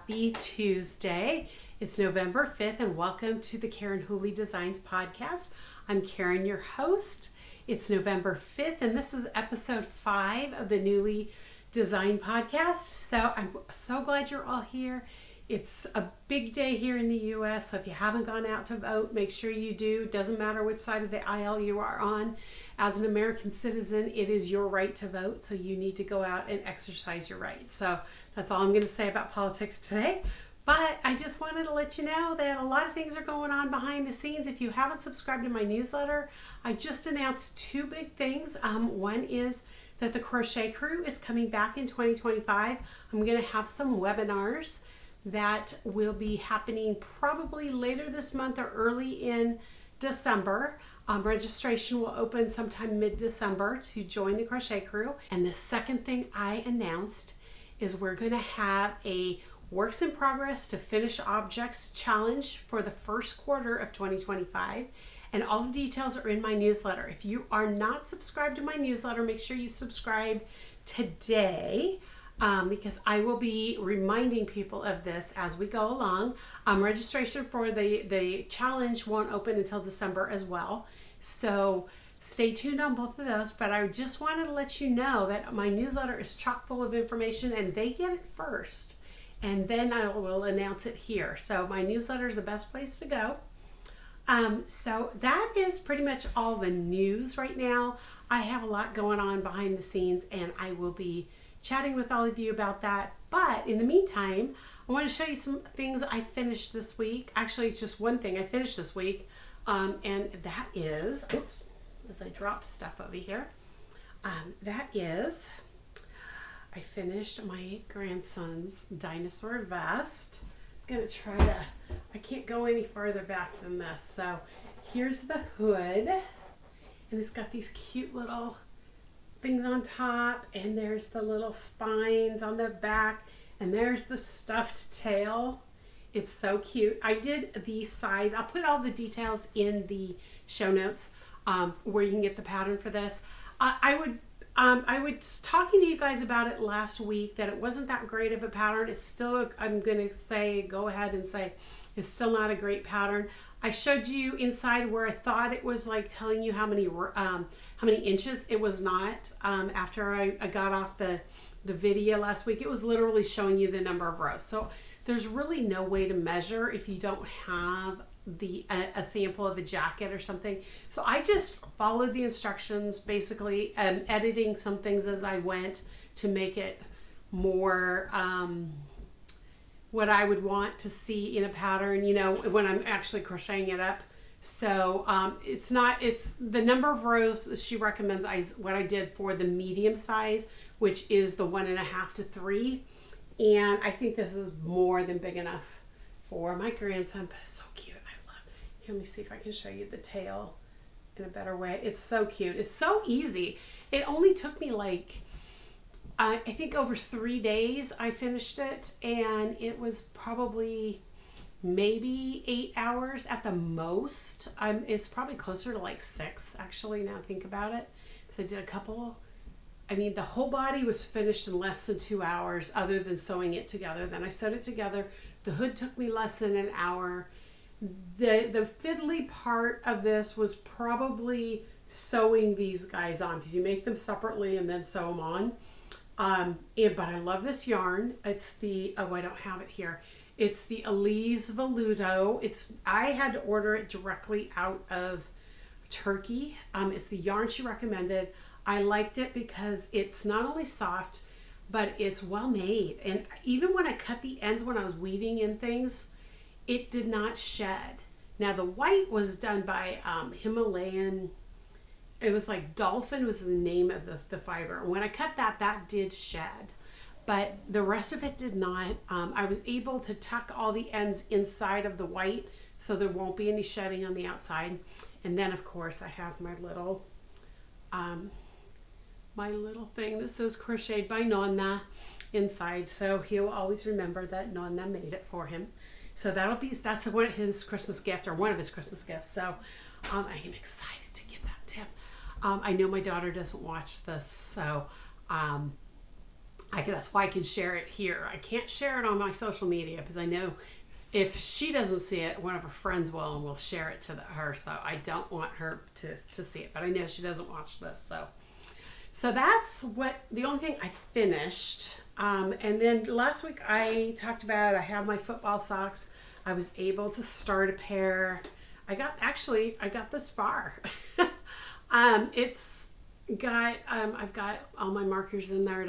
Happy Tuesday. It's November 5th and welcome to the Karen Whooley Designs podcast. I'm Karen, your host. It's November 5th and this is episode 5 of the Newly Design podcast. So I'm so glad you're all here. It's a big day here in the U.S. So if you haven't gone out to vote, make sure you do. Doesn't matter which side of the aisle you are on. As an American citizen, it is your right to vote. So you need to go out and exercise your right. So that's all I'm going to say about politics today. But I just wanted to let you know that a lot of things are going on behind the scenes. If you haven't subscribed to my newsletter, I just announced 2 big things. One is that the Crochet Crew is coming back in 2025. I'm going to have some webinars that will be happening probably later this month or early in December. Registration will open sometime mid-December to join the Crochet Crew. And the second thing I announced is we're going to have a Works in Progress to Finish Objects challenge for the first quarter of 2025. And all the details are in my newsletter. If you are not subscribed to my newsletter, make sure you subscribe today. Because I will be reminding people of this as we go along. Registration for the challenge won't open until December as well. So stay tuned on both of those. But I just wanted to let you know that my newsletter is chock full of information and they get it first. And then I will announce it here. So my newsletter is the best place to go. So that is pretty much all the news right now. I have a lot going on behind the scenes and I will be chatting with all of you about that. But in the meantime, I want to show you some things I finished this week. Actually, it's just one thing I finished this week. And that is, oops, as I drop stuff over here, that is, I finished my grandson's dinosaur vest. I'm going to try to, I can't go any further back than this. So here's the hood, and it's got these cute little things on top, and there's the little spines on the back, and there's the stuffed tail. It's so cute. I did the size. I'll put all the details in the show notes where you can get the pattern for this. I was talking to you guys about it last week that it wasn't that great of a pattern. It's still, I'm going to say, go ahead and say it's still not a great pattern. I showed you inside where I thought it was like telling you how many inches. It was not. After I got off the video last week, it was literally showing you the number of rows. So there's really no way to measure if you don't have a sample of a jacket or something. So I just followed the instructions, basically, editing some things as I went to make it more what I would want to see in a pattern, you know, when I'm actually crocheting it up. So it's the number of rows she recommends what I did for the medium size, which is the 1.5 to 3. And I think this is more than big enough for my grandson, but it's so cute. I love it. Here, let me see if I can show you the tail in a better way. It's so cute. It's so easy. It only took me like, I think over 3 days I finished it, and it was probably maybe 8 hours at the most. It's probably closer to like 6 actually, now I think about it. So I did a couple. I mean, the whole body was finished in less than 2 hours other than sewing it together. Then I sewed it together. The hood took me less than an hour. The fiddly part of this was probably sewing these guys on, because you make them separately and then sew them on. But I love this yarn. It's the, oh, I don't have it here. It's the Elise Veludo. I had to order it directly out of Turkey. It's the yarn she recommended. I liked it because it's not only soft, but it's well made. And even when I cut the ends when I was weaving in things, it did not shed. Now the white was done by Himalayan. It was like Dolphin was the name of the fiber. When I cut that did shed, but the rest of it did not. I was able to tuck all the ends inside of the white so there won't be any shedding on the outside. And then of course I have my little thing that says crocheted by Nonna inside, so he'll always remember that Nonna made it for him. So that's his Christmas gift, or one of his Christmas gifts. So I am excited to give that to him. I know my daughter doesn't watch this, so That's why I can share it here. I can't share it on my social media because I know if she doesn't see it, one of her friends will and will share it to her. So I don't want her to see it, but I know she doesn't watch this. So that's the only thing I finished. And then last week I talked about, I have my football socks. I was able to start a pair. I got this far. I've got all my markers in there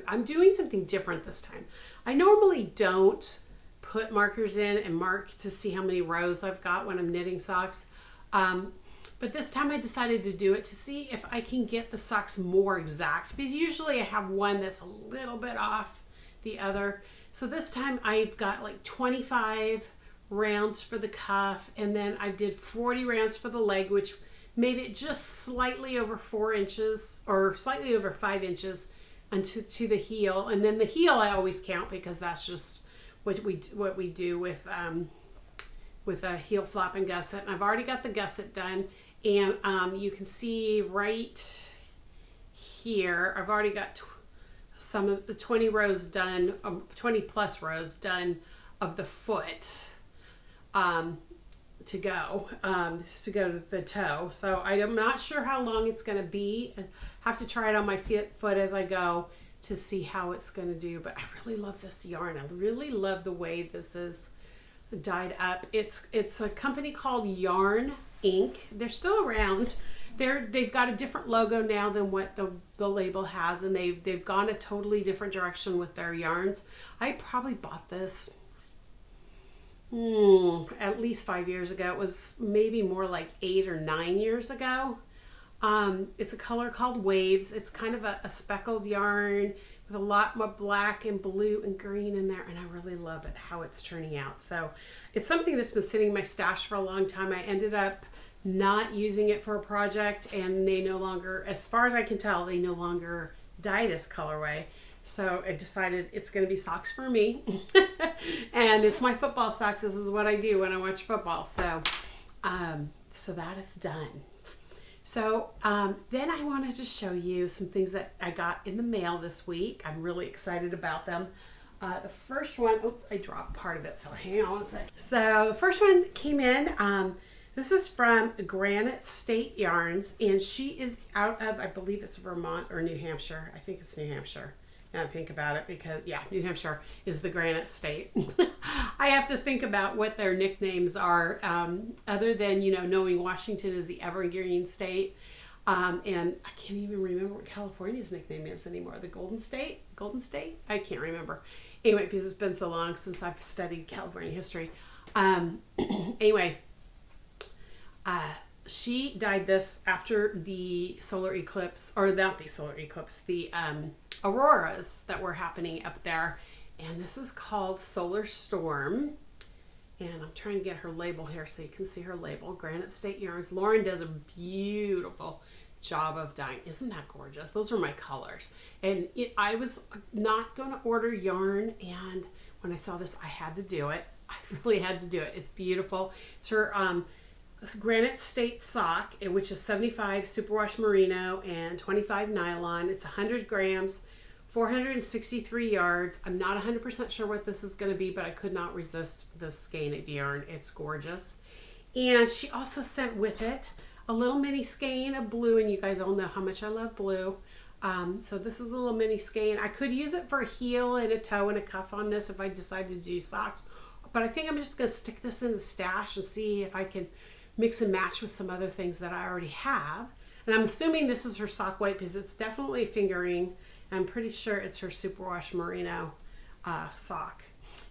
I'm doing something different this time. I normally don't put markers in and mark to see how many rows I've got when I'm knitting socks. But this time I decided to do it to see if I can get the socks more exact, because usually I have one that's a little bit off the other. So this time I've got like 25 rounds for the cuff, and then I did 40 rounds for the leg, which made it just slightly over 4 inches or slightly over 5 inches to the heel. And then the heel I always count because that's just what we do with a heel flap and gusset. And I've already got the gusset done, and you can see right here I've already got some of the 20 rows done, 20 plus rows done of the foot to go to the toe. So I'm not sure how long it's going to be. I have to try it on my foot as I go to see how it's going to do. But I really love this yarn. I really love the way this is dyed up. It's a company called Yarn Inc. They're still around. They've got a different logo now than what the label has, and they've gone a totally different direction with their yarns. I probably bought this at least 5 years ago. It was maybe more like 8 or 9 years ago. It's a color called Waves. It's kind of a speckled yarn with a lot more black and blue and green in there, and I really love it, how it's turning out. So it's something that's been sitting in my stash for a long time. I ended up not using it for a project, and they no longer, as far as I can tell, they no longer dye this colorway. So I decided it's going to be socks for me. And it's my football socks. This is what I do when I watch football. So that is done. So then I wanted to show you some things that I got in the mail this week. I'm really excited about them. The first one, oops, I dropped part of it, so hang on a second. So the first one came in. This is from Granite State Yarns, and she is out of, I believe it's Vermont or New Hampshire. I think it's New Hampshire. Now I think about it, because yeah, New Hampshire is the Granite State. I have to think about what their nicknames are, other than, knowing Washington is the Evergreen State. And I can't even remember what California's nickname is anymore. The Golden State? I can't remember. Anyway, because it's been so long since I've studied California history. Anyway, she dyed this after the solar eclipse, or not the solar eclipse, the auroras that were happening up there. And this is called Solar Storm. And I'm trying to get her label here so you can see her label. Granite State Yarns. Lauren does a beautiful job of dyeing. Isn't that gorgeous? Those are my colors. And I was not going to order yarn, and when I saw this, I had to do it. I really had to do it. It's beautiful. It's her Granite State sock, which is 75 superwash merino and 25 nylon. It's 100 grams, 463 yards. I'm not 100% sure what this is going to be, but I could not resist this skein of yarn. It's gorgeous. And she also sent with it a little mini skein of blue, and you guys all know how much I love blue. So this is a little mini skein. I could use it for a heel and a toe and a cuff on this if I decide to do socks, but I think I'm just going to stick this in the stash and see if I can mix and match with some other things that I already have. And I'm assuming this is her sock weight because it's definitely fingering. I'm pretty sure it's her superwash merino sock.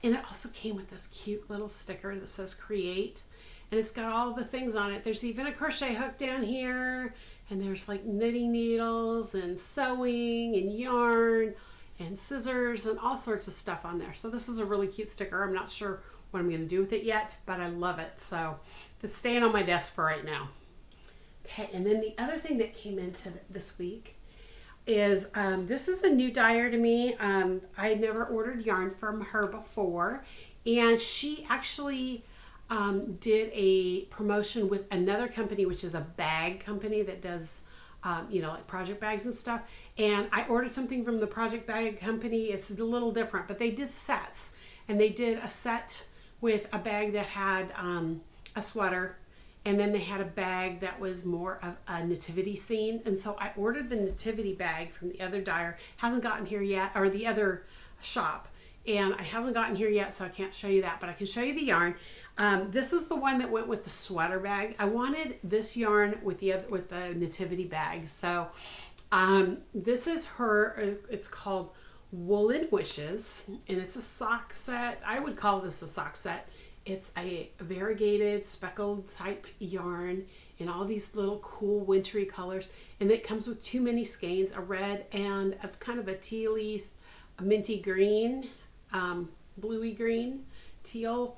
And it also came with this cute little sticker that says create, and it's got all the things on it. There's even a crochet hook down here, and there's like knitting needles and sewing and yarn and scissors and all sorts of stuff on there. So this is a really cute sticker. I'm not sure what I'm going to do with it yet, but I love it. So it's staying on my desk for right now. Okay, and then the other thing that came into this week is this is a new dyer to me. I had never ordered yarn from her before, and she actually did a promotion with another company, which is a bag company that does like project bags and stuff. And I ordered something from the project bag company. It's a little different, but they did sets, and they did a set with a bag that had a sweater, and then they had a bag that was more of a nativity scene. And so I ordered the nativity bag from the other dyer. Hasn't gotten here yet, or the other shop, and it hasn't gotten here yet, so I can't show you that, but I can show you the yarn. This is the one that went with the sweater bag. I wanted this yarn with the nativity bag. So this is her. It's called Woolen Wishes, and it's a sock set. I would call this a sock set. It's a variegated speckled type yarn in all these little cool wintry colors, and it comes with 2 mini skeins, a red and a kind of a tealy, a minty green, bluey green, teal.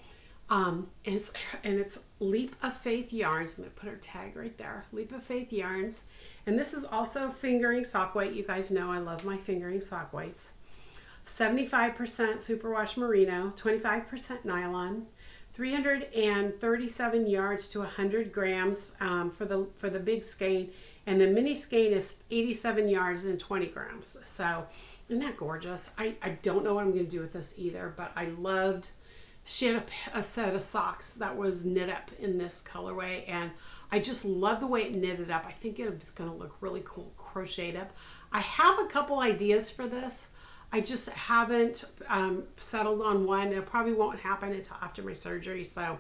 And it's Leap of Faith yarns. I'm going to put her tag right there. Leap of Faith yarns. And this is also fingering sock weight. You guys know I love my fingering sock weights. 75% superwash merino, 25% nylon, 337 yards to 100 grams for the big skein, and the mini skein is 87 yards and 20 grams. So isn't that gorgeous? I don't know what I'm going to do with this either, but I loved. She had a set of socks that was knit up in this colorway, and I just love the way it knitted up. I think it's going to look really cool crocheted up. I have a couple ideas for this. I just haven't settled on one. It probably won't happen until after my surgery. So,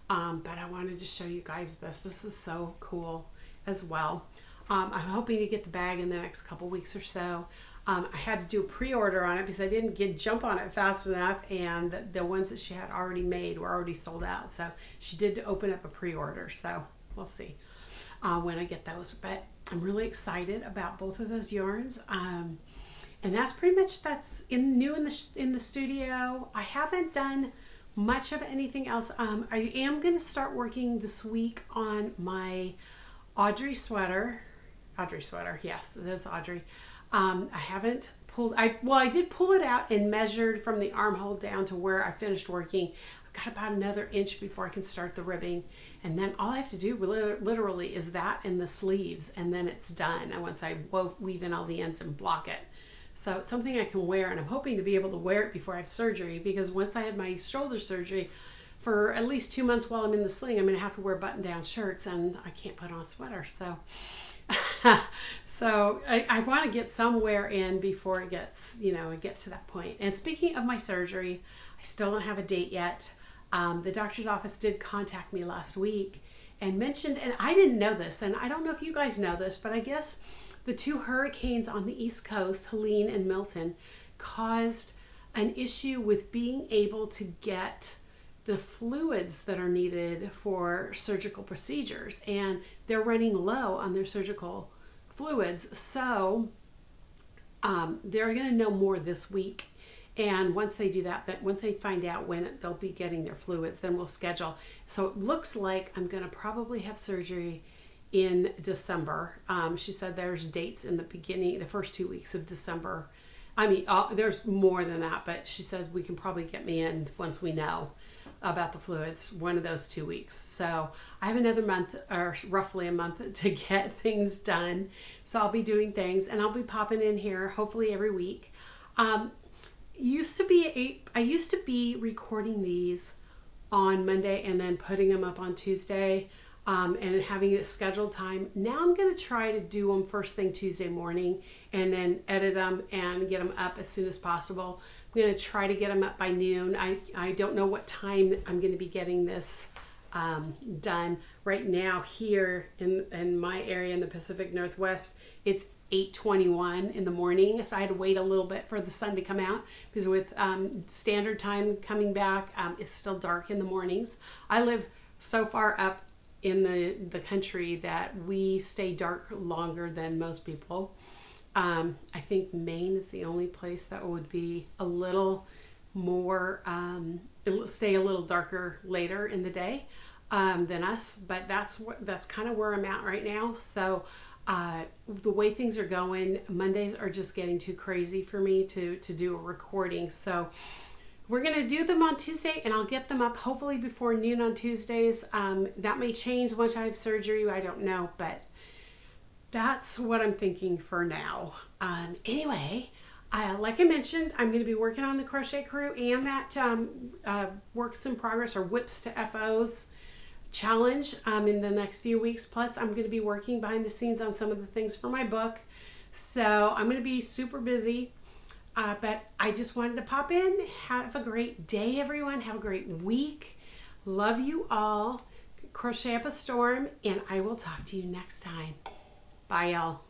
but I wanted to show you guys this. This is so cool as well. I'm hoping to get the bag in the next couple weeks or so. I had to do a pre-order on it because I didn't jump on it fast enough, and the ones that she had already made were already sold out. So she did open up a pre-order. So we'll see when I get those. But I'm really excited about both of those yarns. And that's pretty much new in the studio. I haven't done much of anything else. I am going to start working this week on my Audrey sweater. Yes, it is Audrey. I haven't pulled. I did pull it out and measured from the armhole down to where I finished working. I've got about another inch before I can start the ribbing, and then all I have to do literally is that and the sleeves, and then it's done. And once I weave in all the ends and block it. So it's something I can wear, and I'm hoping to be able to wear it before I have surgery, because once I had my shoulder surgery, for at least 2 months while I'm in the sling, I'm going to have to wear button-down shirts, and I can't put on a sweater. So, so I want to get somewhere in before it gets, it gets to that point. And speaking of my surgery, I still don't have a date yet. The doctor's office did contact me last week and mentioned, and I didn't know this, and I don't know if you guys know this, but I guess the 2 hurricanes on the East Coast, Helene and Milton, caused an issue with being able to get the fluids that are needed for surgical procedures. And they're running low on their surgical fluids. So they're going to know more this week. And once they do that, once they find out when they'll be getting their fluids, then we'll schedule. So it looks like I'm going to probably have surgery in December. She said there's dates in the first 2 weeks of December. I mean, there's more than that, but she says we can probably get me in once we know about the fluids, one of those 2 weeks. So I have another month, or roughly a month, to get things done. So I'll be doing things, and I'll be popping in here hopefully every week. I used to be recording these on Monday and then putting them up on Tuesday. And having a scheduled time. Now I'm going to try to do them first thing Tuesday morning, and then edit them and get them up as soon as possible. I'm going to try to get them up by noon. I don't know what time I'm going to be getting this done. Right now here in my area in the Pacific Northwest, it's 8:21 in the morning, so I had to wait a little bit for the sun to come out, because with standard time coming back, it's still dark in the mornings. I live so far up in the country that we stay dark longer than most people. I think Maine is the only place that would be a little more, it'll stay a little darker later in the day than us, but that's kind of where I'm at right now. So the way things are going, Mondays are just getting too crazy for me to do a recording. So we're going to do them on Tuesday, and I'll get them up hopefully before noon on Tuesdays. That may change once I have surgery. I don't know, but that's what I'm thinking for now. Anyway, like I mentioned, I'm going to be working on the Crochet Crew and that Works in Progress or Whips to FOs challenge in the next few weeks. Plus, I'm going to be working behind the scenes on some of the things for my book. So I'm going to be super busy. But I just wanted to pop in. Have a great day, everyone. Have a great week. Love you all. Crochet up a storm, and I will talk to you next time. Bye, y'all.